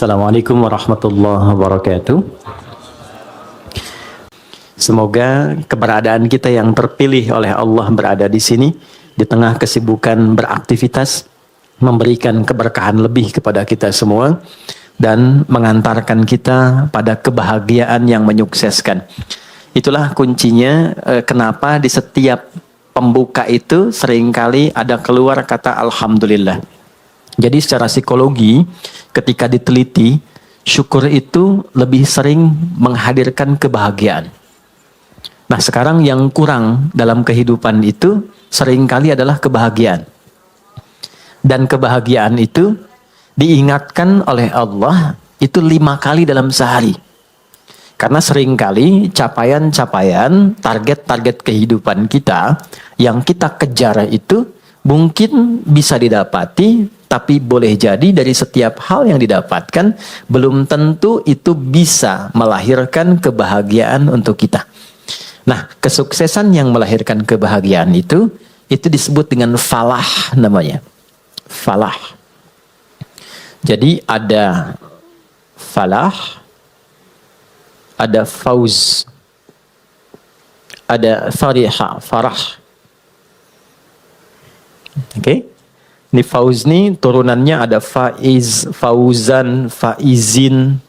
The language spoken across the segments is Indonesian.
Assalamualaikum warahmatullahi wabarakatuh. Semoga keberadaan kita yang terpilih oleh Allah berada di sini di tengah kesibukan beraktivitas memberikan keberkahan lebih kepada kita semua dan mengantarkan kita pada kebahagiaan yang menyukseskan. Itulah kuncinya kenapa di setiap pembuka itu seringkali ada keluar kata Alhamdulillah. Jadi secara psikologi ketika diteliti syukur itu lebih sering menghadirkan kebahagiaan. Nah sekarang yang kurang dalam kehidupan itu seringkali adalah kebahagiaan. Dan kebahagiaan itu diingatkan oleh Allah itu 5 kali dalam sehari. Karena seringkali capaian-capaian, target-target kehidupan kita yang kita kejar itu mungkin bisa didapati, tapi boleh jadi dari setiap hal yang didapatkan belum tentu itu bisa melahirkan kebahagiaan untuk kita. Nah, kesuksesan yang melahirkan kebahagiaan itu disebut dengan falah namanya. Falah. Jadi ada falah, ada fauz, ada fariha, farah. Oke? Ini fauz nih turunannya ada faiz, fauzan, faizin.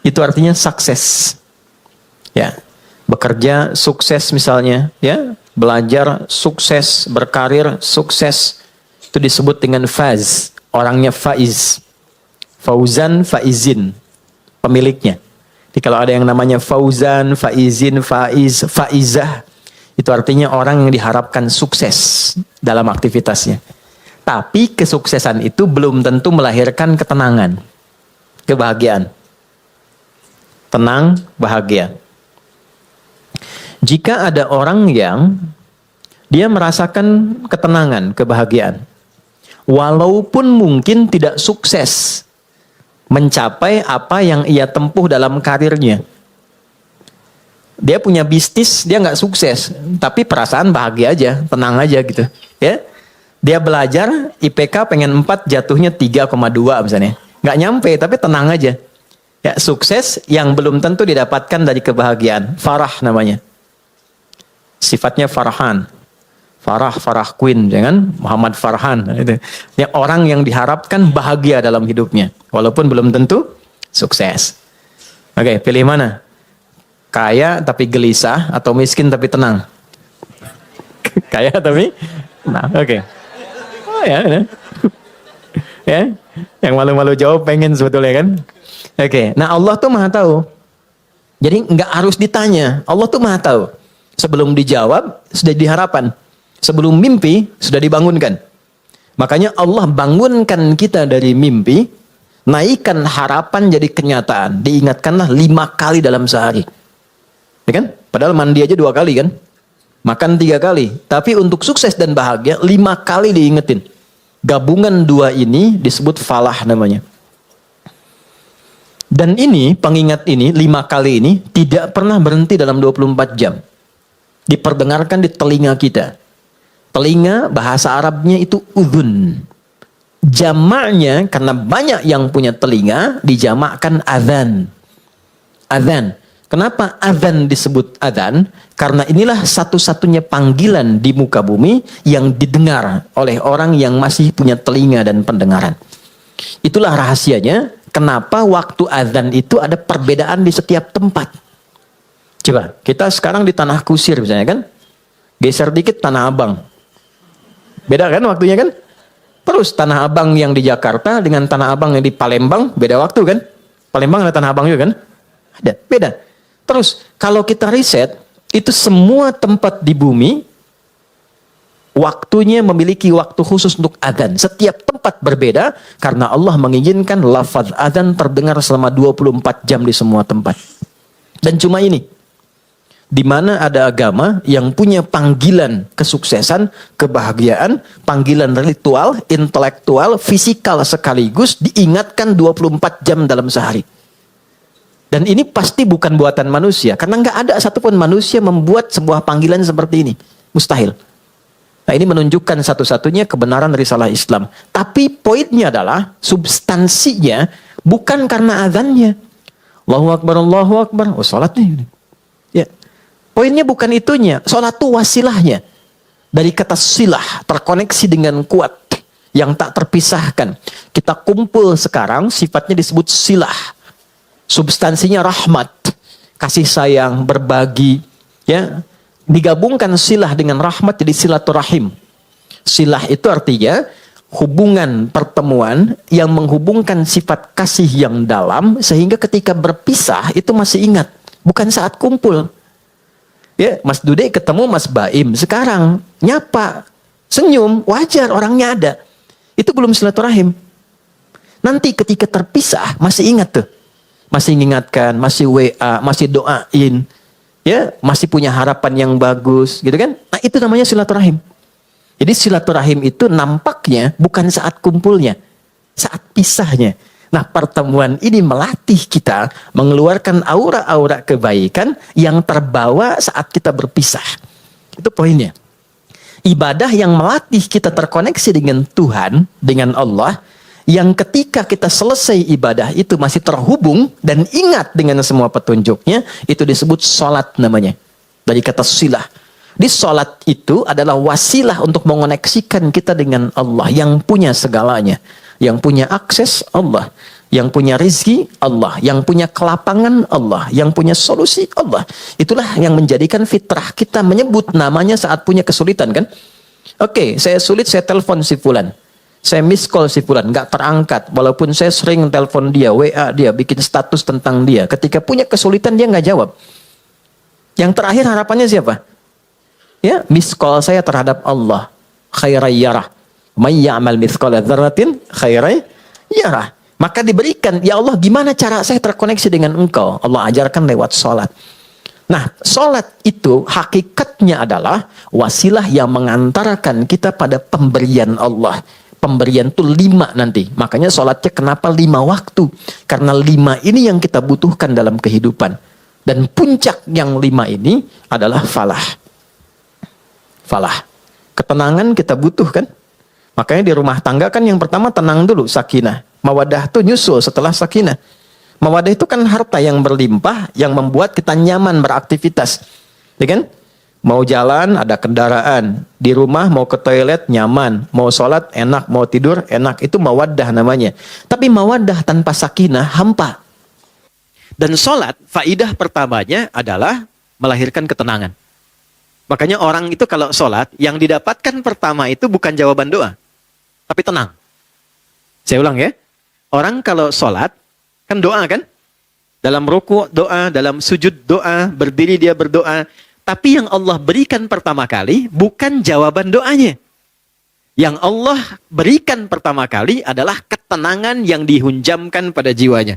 Itu artinya sukses. Ya. Bekerja sukses misalnya, ya. Belajar sukses, berkarir sukses. Itu disebut dengan faz. Orangnya faiz. Fauzan, faizin. Pemiliknya. Jadi kalau ada yang namanya fauzan, faizin, faiz, faizah, itu artinya orang yang diharapkan sukses dalam aktivitasnya. Tapi kesuksesan itu belum tentu melahirkan ketenangan, kebahagiaan. Tenang, bahagia. Jika ada orang yang dia merasakan ketenangan, kebahagiaan, walaupun mungkin tidak sukses mencapai apa yang ia tempuh dalam karirnya. Dia punya bisnis, dia nggak sukses, tapi perasaan bahagia aja, tenang aja gitu, ya. Dia belajar, IPK pengen 4, jatuhnya 3,2 misalnya. Nggak nyampe, tapi tenang aja. Ya, sukses yang belum tentu didapatkan dari kebahagiaan. Farah namanya. Sifatnya Farhan. Farah Queen, jangan Muhammad Farhan. Itu. Ya, orang yang diharapkan bahagia dalam hidupnya. Walaupun belum tentu sukses. Oke, pilih mana? Kaya tapi gelisah atau miskin tapi tenang? Kaya tapi tenang, oke. Ya, ya, yang malu-malu jawab pengen sebetulnya kan. Oke, nah Allah tuh maha tahu. Jadi nggak harus ditanya, Allah tuh maha tahu. Sebelum dijawab sudah diharapan, sebelum mimpi sudah dibangunkan. Makanya Allah bangunkan kita dari mimpi, naikkan harapan jadi kenyataan. Diingatkanlah 5 kali dalam sehari, ya kan? Padahal mandi aja 2 kali kan. Makan 3 kali. Tapi untuk sukses dan bahagia 5 kali diingetin. Gabungan 2 ini disebut falah namanya. Dan ini, pengingat ini, 5 kali ini tidak pernah berhenti dalam 24 jam. Diperdengarkan di telinga kita. Telinga bahasa Arabnya itu udhun. Jamaknya karena banyak yang punya telinga dijamakkan adhan. Adhan. Kenapa adzan disebut adzan? Karena inilah satu-satunya panggilan di muka bumi yang didengar oleh orang yang masih punya telinga dan pendengaran. Itulah rahasianya kenapa waktu adzan itu ada perbedaan di setiap tempat. Coba, kita sekarang di Tanah Kusir misalnya kan? Geser dikit Tanah Abang. Beda kan waktunya kan? Terus Tanah Abang yang di Jakarta dengan Tanah Abang yang di Palembang beda waktu kan? Palembang ada Tanah Abang juga kan? Ada, beda. Terus, kalau kita riset, itu semua tempat di bumi, waktunya memiliki waktu khusus untuk adzan. Setiap tempat berbeda, karena Allah menginginkan lafaz adzan terdengar selama 24 jam di semua tempat. Dan cuma ini, di mana ada agama yang punya panggilan kesuksesan, kebahagiaan, panggilan ritual, intelektual, fisikal sekaligus, diingatkan 24 jam dalam sehari. Dan ini pasti bukan buatan manusia. Karena nggak ada satupun manusia membuat sebuah panggilan seperti ini. Mustahil. Nah ini menunjukkan satu-satunya kebenaran risalah Islam. Tapi poinnya adalah substansinya bukan karena azannya. Allahu Akbar, oh sholat nih. Ya. Poinnya bukan itunya, sholat itu wasilahnya. Dari kata silah, terkoneksi dengan kuat, yang tak terpisahkan. Kita kumpul sekarang, sifatnya disebut silah. Substansinya rahmat, kasih sayang, berbagi, ya. Digabungkan silah dengan rahmat jadi silaturahim. Silah itu artinya hubungan pertemuan yang menghubungkan sifat kasih yang dalam sehingga ketika berpisah itu masih ingat, bukan saat kumpul. Ya, Mas Dude ketemu Mas Baim sekarang, nyapa, senyum, wajar orangnya ada. Itu belum silaturahim. Nanti ketika terpisah masih ingat tuh. Masih mengingatkan, masih WA, masih doain. Ya, masih punya harapan yang bagus, gitu kan? Nah, itu namanya silaturahim. Jadi silaturahim itu nampaknya bukan saat kumpulnya, saat pisahnya. Nah, pertemuan ini melatih kita mengeluarkan aura-aura kebaikan yang terbawa saat kita berpisah. Itu poinnya. Ibadah yang melatih kita terkoneksi dengan Tuhan, dengan Allah, yang ketika kita selesai ibadah itu masih terhubung dan ingat dengan semua petunjuknya, itu disebut sholat namanya. Dari kata silah. Di sholat itu adalah wasilah untuk mengoneksikan kita dengan Allah yang punya segalanya. Yang punya akses Allah. Yang punya rizki Allah. Yang punya kelapangan Allah. Yang punya solusi Allah. Itulah yang menjadikan fitrah kita menyebut namanya saat punya kesulitan kan. Oke, saya sulit, saya telepon si fulan. Saya miss call si fulan, nggak terangkat. Walaupun saya sering telepon dia, WA dia, bikin status tentang dia. Ketika punya kesulitan dia nggak jawab. Yang terakhir harapannya siapa? Ya, miss call saya terhadap Allah. Khairai yarah. May ya'mal mithqala dzarratin khairai yarah. Maka diberikan, ya Allah gimana cara saya terkoneksi dengan engkau? Allah ajarkan lewat sholat. Nah, sholat itu hakikatnya adalah wasilah yang mengantarkan kita pada pemberian Allah. Pemberian itu 5 nanti. Makanya sholatnya kenapa 5 waktu? Karena 5 ini yang kita butuhkan dalam kehidupan. Dan puncak yang 5 ini adalah falah. Falah. Ketenangan kita butuhkan. Makanya di rumah tangga kan yang pertama tenang dulu, sakinah. Mawadah itu nyusul setelah sakinah. Mawadah itu kan harta yang berlimpah yang membuat kita nyaman beraktivitas. Ya kan? Mau jalan ada kendaraan, di rumah mau ke toilet nyaman, mau sholat enak, mau tidur enak, itu mawaddah namanya. Tapi mawaddah tanpa sakinah hampa. Dan sholat faidah pertamanya adalah melahirkan ketenangan. Makanya orang itu kalau sholat yang didapatkan pertama itu bukan jawaban doa, tapi tenang. Saya ulang ya, orang kalau sholat kan doa kan, dalam ruku doa, dalam sujud doa, berdiri dia berdoa. Tapi yang Allah berikan pertama kali bukan jawaban doanya. Yang Allah berikan pertama kali adalah ketenangan yang dihunjamkan pada jiwanya.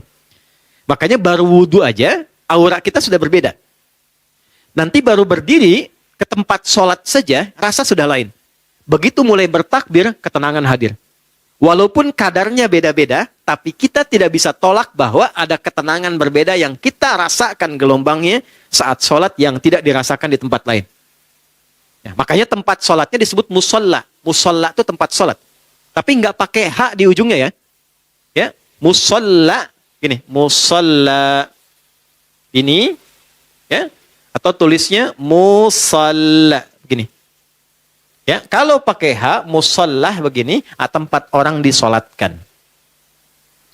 Makanya baru wudhu aja, aura kita sudah berbeda. Nanti baru berdiri ke tempat sholat saja, rasa sudah lain. Begitu mulai bertakbir, ketenangan hadir. Walaupun kadarnya beda-beda, tapi kita tidak bisa tolak bahwa ada ketenangan berbeda yang kita rasakan gelombangnya saat sholat yang tidak dirasakan di tempat lain. Ya, makanya tempat sholatnya disebut musolla. Musolla itu tempat sholat. Tapi nggak pakai hak di ujungnya ya. Ya, musolla. Gini, musolla. Ini, ya, atau tulisnya musolla. Gini. Ya, kalau pakai hak, musallah begini, tempat orang disolatkan.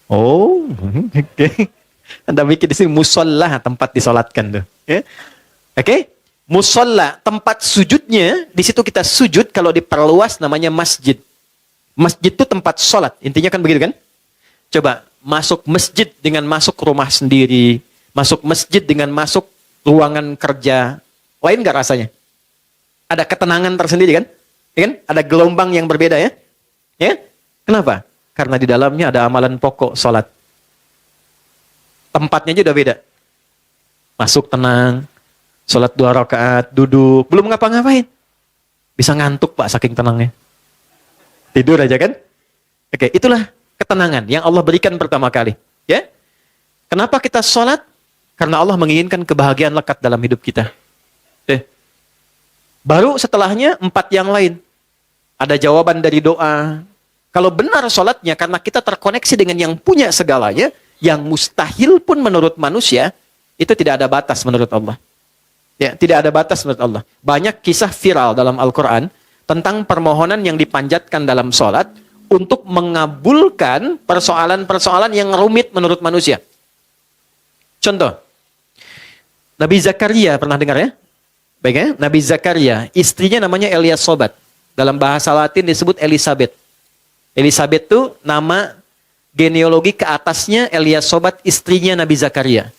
Oh, oke. Okay. Anda bikin di sini musallah, tempat disolatkan tuh. Ya. Oke, okay? Musallah, tempat sujudnya, di situ kita sujud, kalau diperluas namanya masjid. Masjid itu tempat sholat, intinya kan begitu kan? Coba, masuk masjid dengan masuk rumah sendiri, masuk masjid dengan masuk ruangan kerja, lain nggak rasanya? Ada ketenangan tersendiri kan? Ya kan? Ada gelombang yang berbeda ya? Ya? Kenapa? Karena di dalamnya ada amalan pokok sholat. Tempatnya aja udah beda. Masuk tenang, sholat 2 rakaat, duduk, belum ngapa-ngapain. Bisa ngantuk Pak saking tenangnya. Tidur aja kan? Oke, itulah ketenangan yang Allah berikan pertama kali. Ya? Kenapa kita sholat? Karena Allah menginginkan kebahagiaan lekat dalam hidup kita. Baru setelahnya 4 yang lain. Ada jawaban dari doa. Kalau benar sholatnya karena kita terkoneksi dengan yang punya segalanya, Yang mustahil pun menurut manusia, itu tidak ada batas menurut Allah. Ya, tidak ada batas menurut Allah. Banyak kisah viral dalam Al-Quran tentang permohonan yang dipanjatkan dalam sholat untuk mengabulkan persoalan-persoalan yang rumit menurut manusia. Contoh, Nabi Zakaria, pernah dengar ya? Baik ya, Nabi Zakaria, istrinya namanya Eliasobat. Dalam bahasa Latin disebut Elizabeth. Elizabeth itu nama genealogi ke atasnya Eliasobat, istrinya Nabi Zakaria.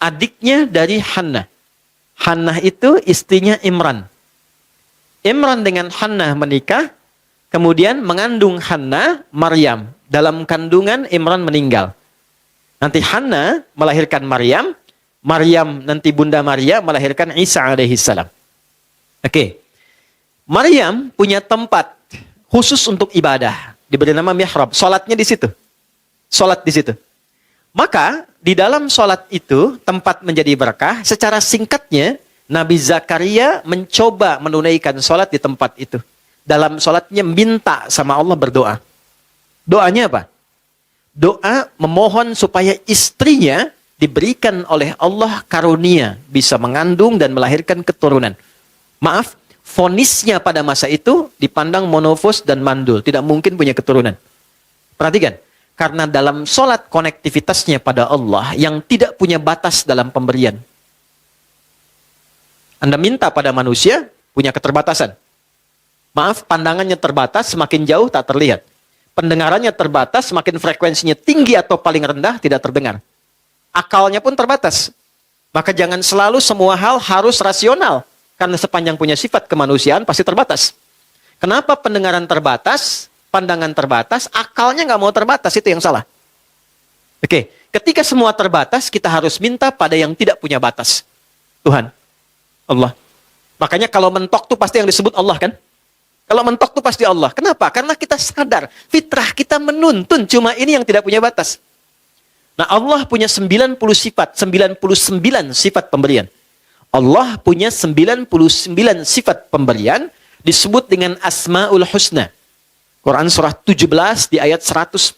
Adiknya dari Hannah. Hannah itu istrinya Imran. Imran dengan Hannah menikah, kemudian mengandung Hannah, Maryam. Dalam kandungan Imran meninggal. Nanti Hannah melahirkan Maryam, Maryam nanti Bunda Maria melahirkan Isa alaihissalam. Oke. Maryam punya tempat khusus untuk ibadah, diberi nama mihrab. Salatnya di situ. Salat di situ. Maka di dalam salat itu tempat menjadi berkah. Secara singkatnya Nabi Zakaria mencoba menunaikan salat di tempat itu. Dalam salatnya minta sama Allah, berdoa. Doanya apa? Doa memohon supaya istrinya diberikan oleh Allah karunia bisa mengandung dan melahirkan keturunan. Maaf, vonisnya pada masa itu dipandang monofos dan mandul, tidak mungkin punya keturunan. Perhatikan, karena dalam sholat konektivitasnya pada Allah yang tidak punya batas dalam pemberian. Anda minta pada manusia, punya keterbatasan. Maaf, pandangannya terbatas, semakin jauh tak terlihat. Pendengarannya terbatas, semakin frekuensinya tinggi atau paling rendah, tidak terdengar. Akalnya pun terbatas. Maka jangan selalu semua hal harus rasional. Karena sepanjang punya sifat kemanusiaan, pasti terbatas. Kenapa pendengaran terbatas? Pandangan terbatas, akalnya nggak mau terbatas, itu yang salah. Oke, ketika semua terbatas, kita harus minta pada yang tidak punya batas. Tuhan, Allah. Makanya kalau mentok tuh pasti yang disebut Allah kan? Kalau mentok tuh pasti Allah. Kenapa? Karena kita sadar, fitrah kita menuntun, cuma ini yang tidak punya batas. Nah, Allah punya 90 sifat, 99 sifat pemberian. Allah punya 99 sifat pemberian, disebut dengan Asmaul Husna. Quran surah 17 di ayat 110.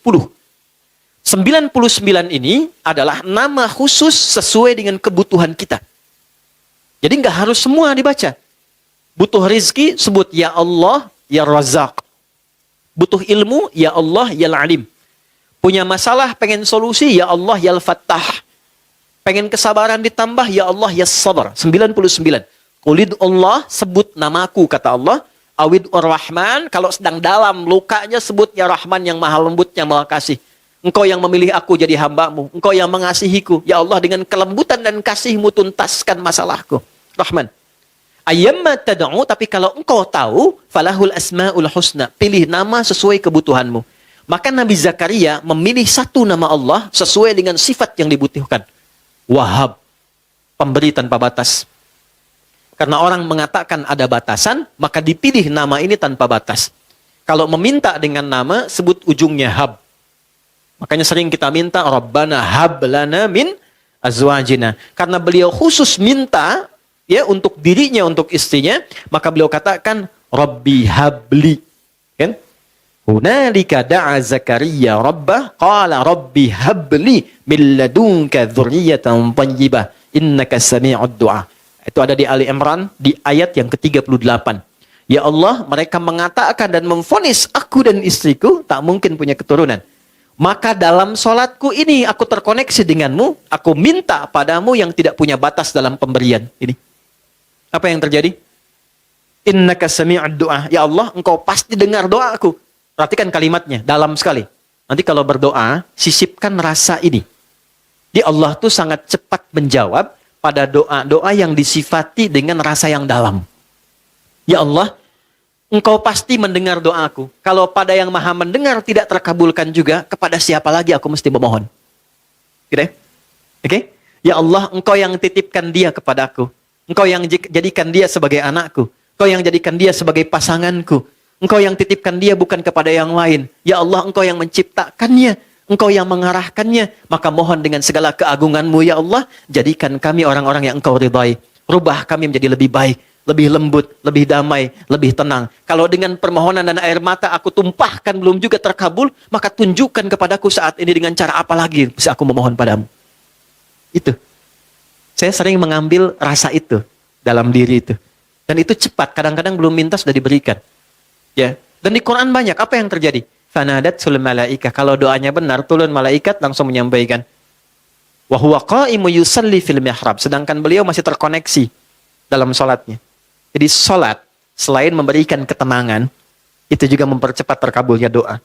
99 ini adalah nama khusus sesuai dengan kebutuhan kita. Jadi nggak harus semua dibaca. Butuh rizki, sebut Ya Allah, Ya Razak. Butuh ilmu, Ya Allah, Ya Alim. Punya masalah, pengen solusi, Ya Allah, Ya Fattah. Pengen kesabaran ditambah, Ya Allah, Ya Sabar. 99. Qulid Allah, sebut namaku, kata Allah. Awid Ar-Rahman, kalau sedang dalam lukanya sebut Ya Rahman yang maha lembut, yang maha kasih. Engkau yang memilih aku jadi hambamu. Engkau yang mengasihiku. Ya Allah, dengan kelembutan dan kasihmu tuntaskan masalahku. Rahman. Ayyamma tad'u, tapi kalau engkau tahu, falahul asma'ul husna. Pilih nama sesuai kebutuhanmu. Maka Nabi Zakaria memilih satu nama Allah sesuai dengan sifat yang dibutuhkan. Wahhab. Pemberi tanpa batas. Karena orang mengatakan ada batasan, maka dipilih nama ini tanpa batas. Kalau meminta dengan nama, sebut ujungnya hab. Makanya sering kita minta, Rabbana hab lana min azwajina. Karena beliau khusus minta ya untuk dirinya, untuk istrinya, maka beliau katakan, Rabbi habli. Kan? Hunalika da'a Zakaria Rabbah, qala Rabbi habli min ladunka dzurriyyatan thayyibah, innaka sami'ud du'a. Itu ada di Ali Imran di ayat yang ke-38. Ya Allah, mereka mengatakan dan memvonis aku dan istriku tak mungkin punya keturunan. Maka dalam sholatku ini aku terkoneksi denganmu, aku minta padamu yang tidak punya batas dalam pemberian. Ini. Apa yang terjadi? Innaka sami'ud du'a. Ya Allah, engkau pasti dengar doaku. Perhatikan kalimatnya, dalam sekali. Nanti kalau berdoa, sisipkan rasa ini. Di Allah tuh sangat cepat menjawab pada doa-doa yang disifati dengan rasa yang dalam. Ya Allah, engkau pasti mendengar doaku. Kalau pada yang maha mendengar tidak terkabulkan juga, kepada siapa lagi aku mesti memohon? Gitu ya? Oke? Ya Allah, engkau yang titipkan dia kepadaku. Engkau yang jadikan dia sebagai anakku. Engkau yang jadikan dia sebagai pasanganku. Engkau yang titipkan dia bukan kepada yang lain. Ya Allah, engkau yang menciptakannya. Engkau yang mengarahkannya, maka mohon dengan segala keagunganmu ya Allah, jadikan kami orang-orang yang engkau ridhai. Rubah kami menjadi lebih baik. lebih lembut, lebih damai, lebih tenang. Kalau dengan permohonan dan air mata aku tumpahkan belum juga terkabul, maka tunjukkan kepadaku saat ini dengan cara apa lagi bisa aku memohon padamu. Itu. Saya sering mengambil rasa itu dalam diri itu. Dan itu cepat, kadang-kadang belum minta sudah diberikan. Ya. Dan di Quran banyak, apa yang terjadi? Fanadatul malaikah. Kalau doanya benar, turun malaikat langsung menyampaikan. Wa huwa qa'imu yusalli fil mihrab. Sedangkan beliau masih terkoneksi dalam sholatnya. Jadi sholat, selain memberikan ketenangan, itu juga mempercepat terkabulnya doa.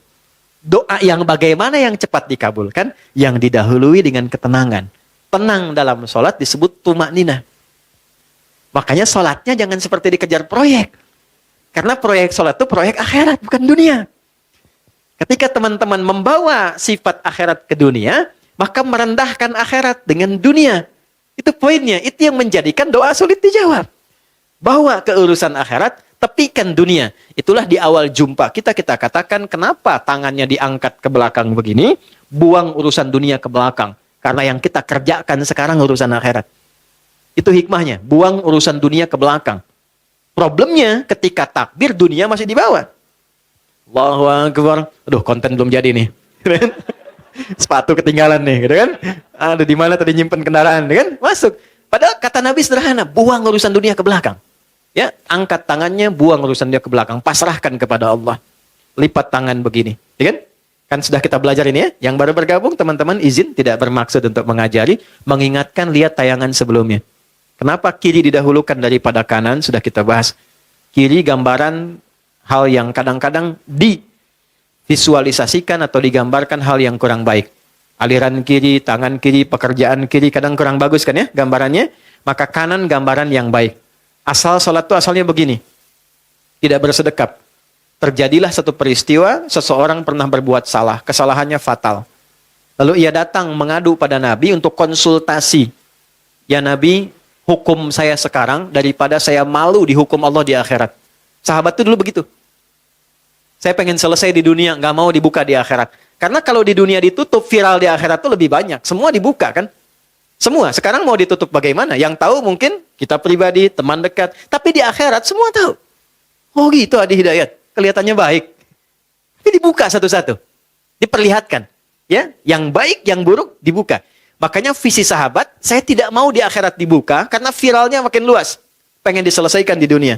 Doa yang bagaimana yang cepat dikabulkan? Yang didahului dengan ketenangan. Tenang dalam sholat disebut tumakninah. Makanya sholatnya jangan seperti dikejar proyek. Karena proyek sholat itu proyek akhirat, bukan dunia. Ketika teman-teman membawa sifat akhirat ke dunia, maka merendahkan akhirat dengan dunia. Itu poinnya, itu yang menjadikan doa sulit dijawab. Bawa ke urusan akhirat, tepikan dunia. Itulah di awal jumpa kita katakan kenapa tangannya diangkat ke belakang begini, buang urusan dunia ke belakang. Karena yang kita kerjakan sekarang urusan akhirat. Itu hikmahnya, buang urusan dunia ke belakang. Problemnya ketika takbir dunia masih di bawah. Allahu Akbar. Aduh, konten belum jadi nih. Sepatu ketinggalan nih, gitu kan? Aduh, di mana tadi nyimpen kendaraan, kan? Masuk. Padahal kata Nabi sederhana, buang urusan dunia ke belakang. Ya, angkat tangannya, buang urusan dunia ke belakang, pasrahkan kepada Allah. Lipat tangan begini, ya kan? Kan sudah kita belajar ini ya. Yang baru bergabung, teman-teman izin tidak bermaksud untuk mengajari, mengingatkan lihat tayangan sebelumnya. Kenapa kiri didahulukan daripada kanan? Sudah kita bahas. Kiri gambaran hal yang kadang-kadang divisualisasikan atau digambarkan hal yang kurang baik. Aliran kiri, tangan kiri, pekerjaan kiri kadang kurang bagus kan ya gambarannya. Maka kanan gambaran yang baik. Asal sholat itu asalnya begini. Tidak bersedekap. Terjadilah satu peristiwa, seseorang pernah berbuat salah. Kesalahannya fatal. Lalu ia datang mengadu pada Nabi untuk konsultasi. Ya Nabi, hukum saya sekarang daripada saya malu dihukum Allah di akhirat. Sahabat itu dulu begitu. Saya pengen selesai di dunia, nggak mau dibuka di akhirat. Karena kalau di dunia ditutup, viral di akhirat itu lebih banyak. Semua dibuka kan? Semua. Sekarang mau ditutup bagaimana? Yang tahu mungkin kita pribadi, teman dekat. Tapi di akhirat semua tahu. Oh gitu Adi Hidayat. Kelihatannya baik. Tapi dibuka satu-satu. Diperlihatkan. Ya, yang baik, yang buruk dibuka. Makanya visi sahabat, saya tidak mau di akhirat dibuka karena viralnya makin luas. Pengen diselesaikan di dunia.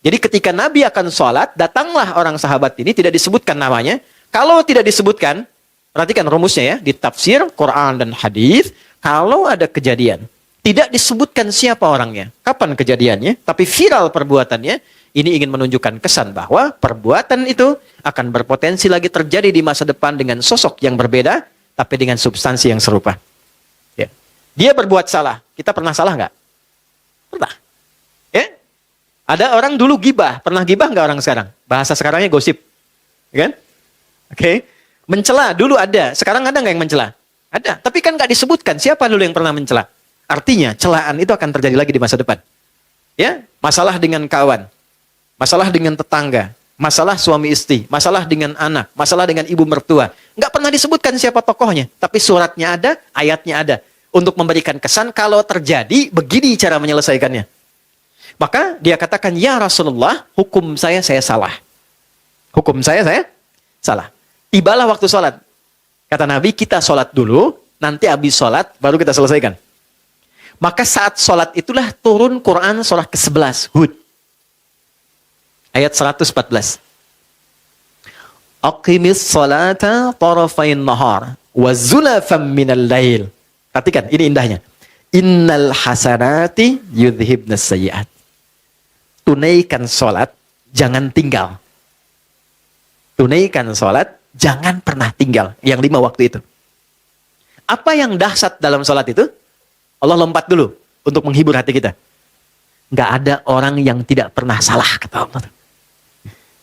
Jadi ketika Nabi akan sholat, datanglah orang sahabat ini, tidak disebutkan namanya. Kalau tidak disebutkan, perhatikan rumusnya ya, di tafsir, Quran dan hadis, kalau ada kejadian, tidak disebutkan siapa orangnya, kapan kejadiannya, tapi viral perbuatannya, ini ingin menunjukkan kesan bahwa perbuatan itu akan berpotensi lagi terjadi di masa depan dengan sosok yang berbeda, tapi dengan substansi yang serupa. Ya. Dia berbuat salah, kita pernah salah nggak? Pernah. Ya? Ada orang dulu gibah. Pernah gibah nggak orang sekarang? Bahasa sekarangnya gosip. Kan? Oke. Mencela dulu ada. Sekarang ada nggak yang mencela? Ada. Tapi kan nggak disebutkan siapa dulu yang pernah mencela. Artinya celaan itu akan terjadi lagi di masa depan. Ya, masalah dengan kawan. Masalah dengan tetangga. Masalah suami istri. Masalah dengan anak. Masalah dengan ibu mertua. Nggak pernah disebutkan siapa tokohnya. Tapi suratnya ada, ayatnya ada. Untuk memberikan kesan kalau terjadi, begini cara menyelesaikannya. Maka dia katakan, ya Rasulullah, hukum saya salah. Hukum saya salah. Tibalah waktu sholat. Kata Nabi, kita sholat dulu, nanti habis sholat, baru kita selesaikan. Maka saat sholat itulah turun Quran surah ke-11, Hud. Ayat 114. Aqimis sholata tarafain nahar, wa zulafam minal lail. Perhatikan, ini indahnya. Innal hasanati yudhibnas sayyi'at. Tunaikan sholat, jangan tinggal. Tunaikan sholat, jangan pernah tinggal. Yang 5 waktu itu. Apa yang dahsyat dalam sholat itu? Allah lompat dulu untuk menghibur hati kita. Nggak ada orang yang tidak pernah salah, kata Allah.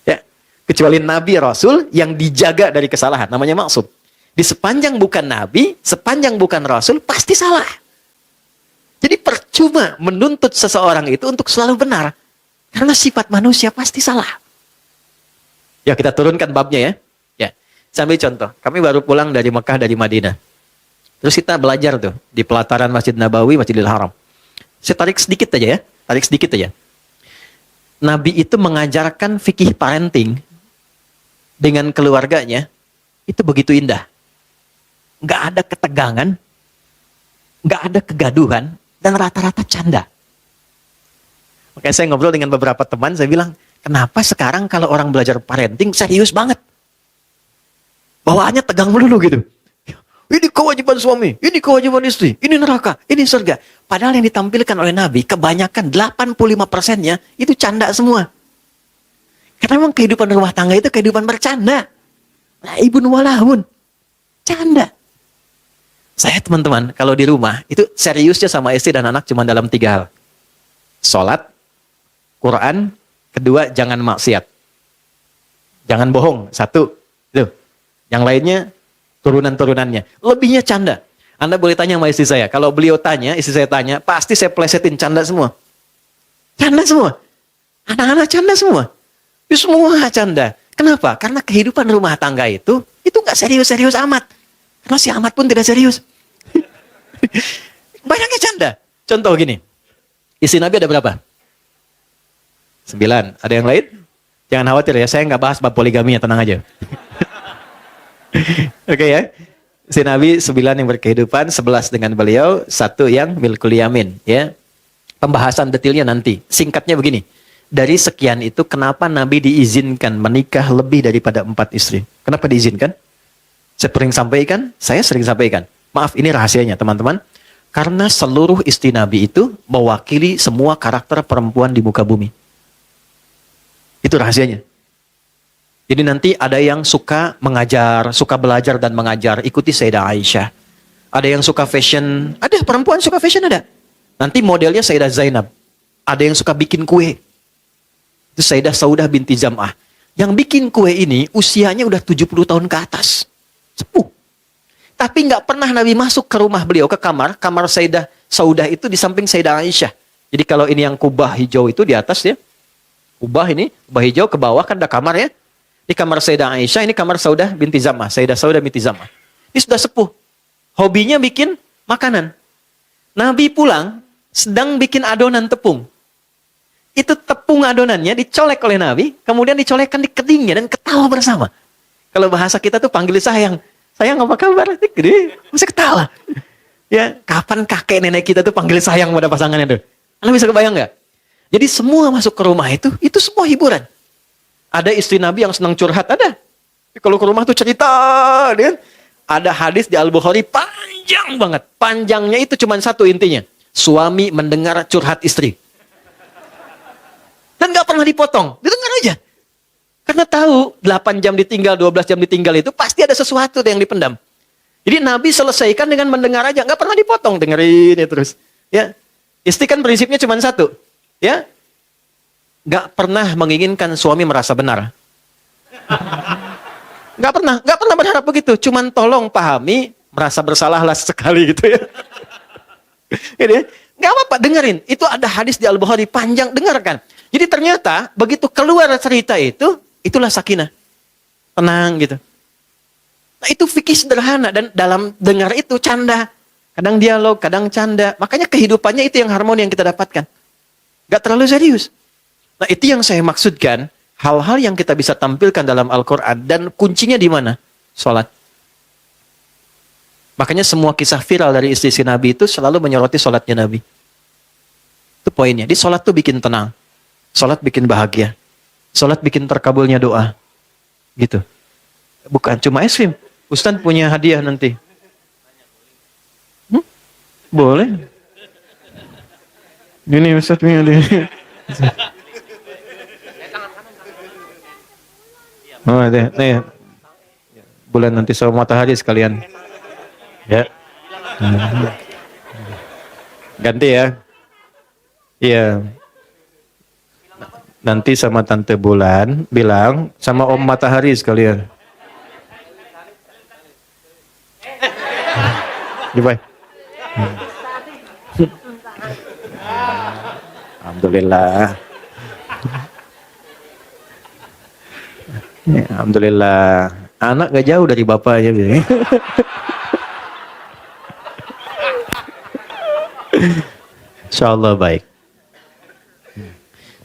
Ya, kecuali Nabi Rasul yang dijaga dari kesalahan. Namanya maksum. Di sepanjang bukan Nabi, sepanjang bukan Rasul, pasti salah. Jadi percuma menuntut seseorang itu untuk selalu benar. Karena sifat manusia pasti salah. Ya, kita turunkan babnya ya. Ya, sambil contoh. Kami baru pulang dari Mekah, dari Madinah. Terus kita belajar tuh di pelataran Masjid Nabawi, Masjidil Haram. Saya tarik sedikit aja ya. Tarik sedikit aja. Nabi itu mengajarkan fikih parenting dengan keluarganya, itu begitu indah. Nggak ada ketegangan, nggak ada kegaduhan, dan rata-rata canda. Makanya saya ngobrol dengan beberapa teman, saya bilang, kenapa sekarang kalau orang belajar parenting serius banget? Bawaannya tegang melulu gitu. Ini kewajiban suami, ini kewajiban istri, ini neraka, ini surga. Padahal yang ditampilkan oleh Nabi, kebanyakan 85%-nya itu canda semua. Karena memang kehidupan rumah tangga itu kehidupan bercanda. Laibun walahun. Canda. Saya teman-teman, kalau di rumah, itu seriusnya sama istri dan anak cuma dalam 3 hal. Sholat, Quran, kedua jangan maksiat. Jangan bohong, 1. Itu. Yang lainnya, turunan-turunannya. Lebihnya canda. Anda boleh tanya sama istri saya. Kalau beliau tanya, istri saya tanya, pasti saya plesetin canda semua. Canda semua. Anak-anak canda semua. Itu semua canda. Kenapa? Karena kehidupan rumah tangga itu nggak serius-serius amat. Karena si amat pun tidak serius. Banyaknya canda. Contoh gini. Istri Nabi ada berapa? 9. Ada yang lain? Jangan khawatir ya, saya nggak bahas bab poligami ya, tenang aja. Oke ya. Si Nabi 9 yang berkehidupan, 11 dengan beliau, 1 yang milkul yamin, ya. Pembahasan detailnya nanti. Singkatnya begini. Dari sekian itu kenapa Nabi diizinkan menikah lebih daripada 4 istri? Kenapa diizinkan? Saya sering sampaikan. Maaf, ini rahasianya teman-teman. Karena seluruh istri Nabi itu mewakili semua karakter perempuan di muka bumi. Itu rahasianya. Jadi nanti ada yang suka mengajar, suka belajar dan mengajar, ikuti Sayyidah Aisyah. Ada yang suka fashion, ada perempuan suka fashion ada. Nanti modelnya Sayyidah Zainab. Ada yang suka bikin kue. Itu Sayyidah Saudah binti Zam'ah. Yang bikin kue ini usianya udah 70 tahun ke atas. Sepuh. Tapi nggak pernah Nabi masuk ke rumah beliau, ke kamar Sayyidah Saudah itu di samping Sayyidah Aisyah. Jadi kalau ini yang kubah hijau itu di atas ya. Kubah hijau ke bawah kan ada kamar ya. Di kamar Sayyidah Aisyah, ini kamar Saudah binti Zam'ah. Sayyidah Saudah binti Zam'ah. Ini sudah sepuh. Hobinya bikin makanan. Nabi pulang, sedang bikin adonan tepung. Itu tepung adonannya dicolek oleh Nabi, kemudian dicolekkan di kedingnya dan ketawa bersama. Kalau bahasa kita tuh panggil sayang. Sayang apa kabar? Gede, masih ketawa. Ya, kapan kakek nenek kita tuh panggil sayang pada pasangannya tuh? Anda bisa kebayang nggak? Jadi semua masuk ke rumah itu semua hiburan. Ada istri Nabi yang senang curhat, ada. Kalau ke rumah tuh cerita, kan? Ada hadis di Al-Bukhari panjang banget. Panjangnya itu cuma satu intinya. Suami mendengar curhat istri. Dan gak pernah dipotong. Didengar aja. Karena tahu 8 jam ditinggal, 12 jam ditinggal itu pasti ada sesuatu yang dipendam. Jadi Nabi selesaikan dengan mendengar aja. Gak pernah dipotong. Dengerin ya terus. Ya. Istri kan prinsipnya cuma satu. Ya. Gak pernah menginginkan suami merasa benar. Gak pernah berharap begitu. Cuman tolong pahami, merasa bersalahlah sekali gitu ya. Gitu ya. Gak apa-apa, dengerin. Itu ada hadis di Al-Bukhari panjang, dengarkan. Jadi ternyata begitu keluar cerita itu, itulah sakinah. Tenang gitu. Nah itu fikih sederhana dan dalam dengar itu canda. Kadang dialog, kadang canda. Makanya kehidupannya itu yang harmoni yang kita dapatkan. Gak terlalu serius. Nah itu yang saya maksudkan, hal-hal yang kita bisa tampilkan dalam Al-Quran, dan kuncinya di mana? Sholat. Makanya semua kisah viral dari istri Nabi itu selalu menyoroti sholatnya Nabi. Itu poinnya. Di sholat tuh bikin tenang. Sholat bikin bahagia. Sholat bikin terkabulnya doa. Gitu. Bukan cuma es krim. Ustaz punya hadiah nanti. Boleh. Gini Ustaz punya hadiah. Oh, ada. Nih. Bulan nanti sama matahari sekalian. Ya. Ganti ya. Iya. Nanti sama Tante Bulan bilang sama Om Matahari sekalian. Gimana? Alhamdulillah. Ya, alhamdulillah. Anak gak jauh dari bapaknya. Insyaallah baik.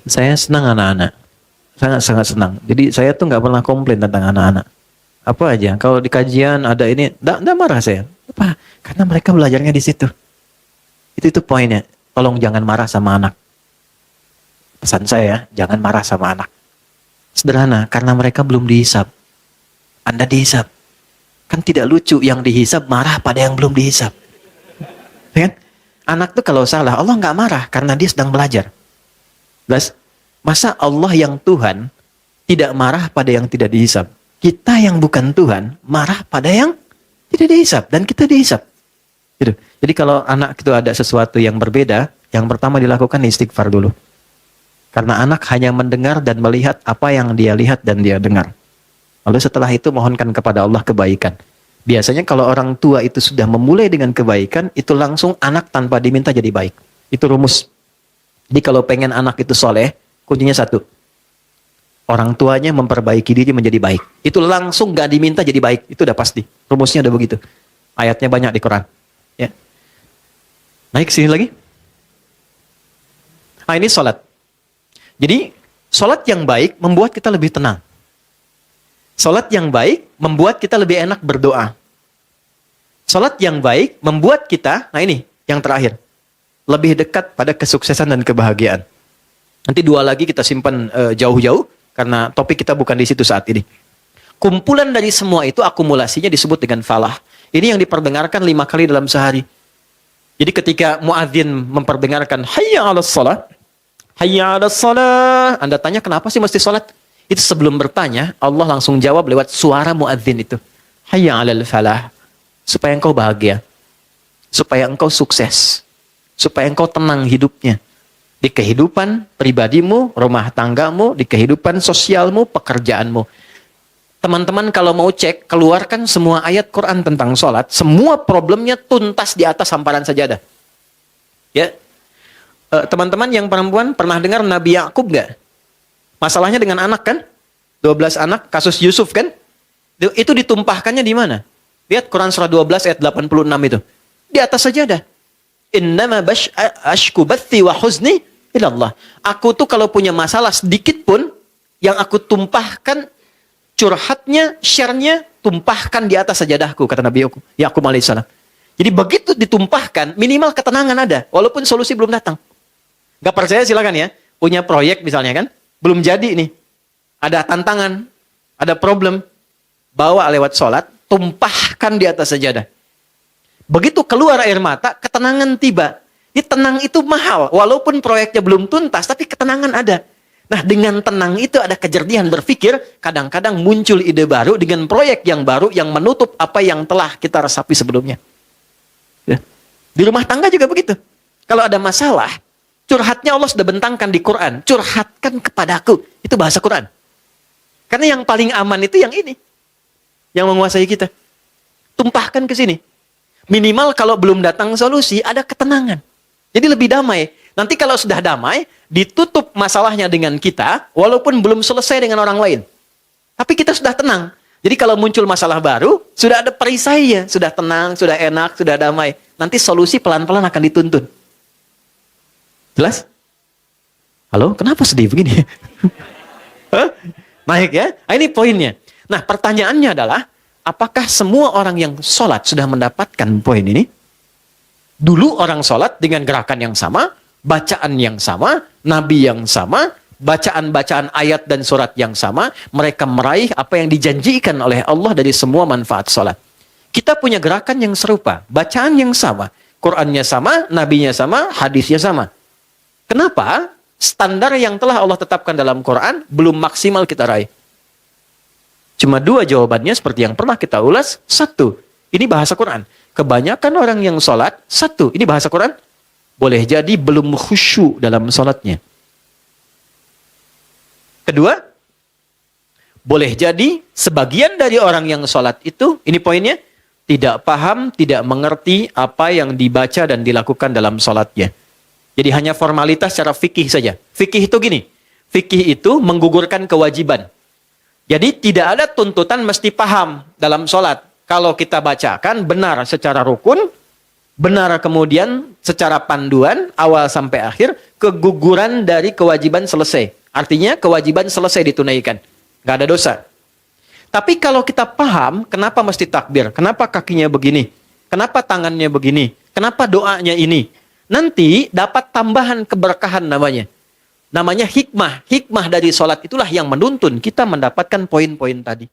Saya senang anak-anak. Sangat-sangat senang. Jadi saya tuh nggak pernah komplain tentang anak-anak. Apa aja, kalau di kajian ada ini, nggak marah saya. Apa? Karena mereka belajarnya di situ. Itu poinnya. Tolong jangan marah sama anak. Pesan saya, jangan marah sama anak. Sederhana, karena mereka belum dihisab. Anda dihisab. Kan tidak lucu yang dihisab marah pada yang belum dihisab. Ya kan? Anak tuh kalau salah, Allah nggak marah karena dia sedang belajar. Jelas? Masa Allah yang Tuhan tidak marah pada yang tidak dihisab? Kita yang bukan Tuhan marah pada yang tidak dihisab dan kita dihisab. Gitu. Jadi kalau anak itu ada sesuatu yang berbeda, yang pertama dilakukan istighfar dulu. Karena anak hanya mendengar dan melihat apa yang dia lihat dan dia dengar. Lalu setelah itu mohonkan kepada Allah kebaikan. Biasanya kalau orang tua itu sudah memulai dengan kebaikan, itu langsung anak tanpa diminta jadi baik. Itu rumus. Jadi kalau pengen anak itu soleh, kuncinya satu. Orang tuanya memperbaiki diri menjadi baik. Itu langsung gak diminta jadi baik. Itu udah pasti. Rumusnya udah begitu. Ayatnya banyak di Quran. Ya. Naik sini lagi. Nah ini sholat. Jadi sholat yang baik membuat kita lebih tenang. Sholat yang baik membuat kita lebih enak berdoa. Sholat yang baik membuat kita, nah ini yang terakhir, lebih dekat pada kesuksesan dan kebahagiaan. Nanti dua lagi kita simpan jauh-jauh, karena topik kita bukan di situ saat ini. Kumpulan dari semua itu akumulasinya disebut dengan falah. Ini yang diperdengarkan 5 kali dalam sehari. Jadi ketika muadzin memperdengarkan hayya 'alas shalah, hayya 'alas shalah, Anda tanya kenapa sih mesti salat? Itu sebelum bertanya, Allah langsung jawab lewat suara muadzin itu. Hayya 'alal falah. Supaya engkau bahagia. Supaya engkau sukses. Supaya engkau tenang hidupnya. Di kehidupan pribadimu, rumah tanggamu, di kehidupan sosialmu, pekerjaanmu. Teman-teman kalau mau cek, keluarkan semua ayat Quran tentang sholat. Semua problemnya tuntas di atas hamparan sajadah. Ya, teman-teman yang perempuan pernah dengar Nabi Yakub nggak? Masalahnya dengan anak kan? 12 anak, kasus Yusuf kan? Itu ditumpahkannya di mana? Lihat Quran surah 12 ayat 86 itu. Di atas sajadah. Innama ashku bathi wa huzni ilallah. Aku tuh kalau punya masalah sedikit pun, yang aku tumpahkan, curhatnya, share-nya, tumpahkan di atas sajadahku, kata Nabi Yakub alaihissalam. Jadi begitu ditumpahkan, minimal ketenangan ada, walaupun solusi belum datang. Gak percaya silakan ya, punya proyek misalnya kan, belum jadi nih, ada tantangan, ada problem, bawa lewat sholat, tumpahkan di atas sajadah. Begitu keluar air mata, ketenangan tiba. Ini tenang itu mahal, walaupun proyeknya belum tuntas, tapi ketenangan ada. Nah, dengan tenang itu ada kejernihan berpikir, kadang-kadang muncul ide baru dengan proyek yang baru yang menutup apa yang telah kita resapi sebelumnya. Ya. Di rumah tangga juga begitu. Kalau ada masalah, curhatnya Allah sudah bentangkan di Quran. Curhatkan kepadaku. Itu bahasa Quran. Karena yang paling aman itu yang ini. Yang menguasai kita. Tumpahkan ke sini. Minimal kalau belum datang solusi, ada ketenangan. Jadi lebih damai. Nanti kalau sudah damai, ditutup masalahnya dengan kita, walaupun belum selesai dengan orang lain. Tapi kita sudah tenang. Jadi kalau muncul masalah baru, sudah ada perisainya. Sudah tenang, sudah enak, sudah damai. Nanti solusi pelan-pelan akan dituntun. Jelas? Halo, kenapa sedih begini? Naik ya? Nah, ini poinnya. Nah, pertanyaannya adalah, apakah semua orang yang sholat sudah mendapatkan poin ini? Dulu orang sholat dengan gerakan yang sama, bacaan yang sama, nabi yang sama, bacaan-bacaan ayat dan surat yang sama, mereka meraih apa yang dijanjikan oleh Allah dari semua manfaat sholat. Kita punya gerakan yang serupa, bacaan yang sama, Qur'annya sama, nabinya sama, hadisnya sama. Kenapa? Standar yang telah Allah tetapkan dalam Quran belum maksimal kita raih. Cuma 2 jawabannya seperti yang pernah kita ulas. 1, ini bahasa Quran. Kebanyakan orang yang sholat, 1, ini bahasa Quran, boleh jadi belum khusyuk dalam sholatnya. 2, boleh jadi sebagian dari orang yang sholat itu, ini poinnya, tidak paham, tidak mengerti apa yang dibaca dan dilakukan dalam sholatnya. Jadi hanya formalitas secara fikih saja. Fikih itu gini, fikih itu menggugurkan kewajiban. Jadi tidak ada tuntutan mesti paham dalam sholat. Kalau kita bacakan benar secara rukun, Benar kemudian secara panduan awal sampai akhir keguguran dari kewajiban selesai. Artinya kewajiban selesai ditunaikan. Nggak ada dosa. Tapi kalau kita paham kenapa mesti takbir, kenapa kakinya begini, kenapa tangannya begini, kenapa doanya ini, nanti dapat tambahan keberkahan namanya. Namanya hikmah. Hikmah dari sholat itulah yang menuntun kita mendapatkan poin-poin tadi.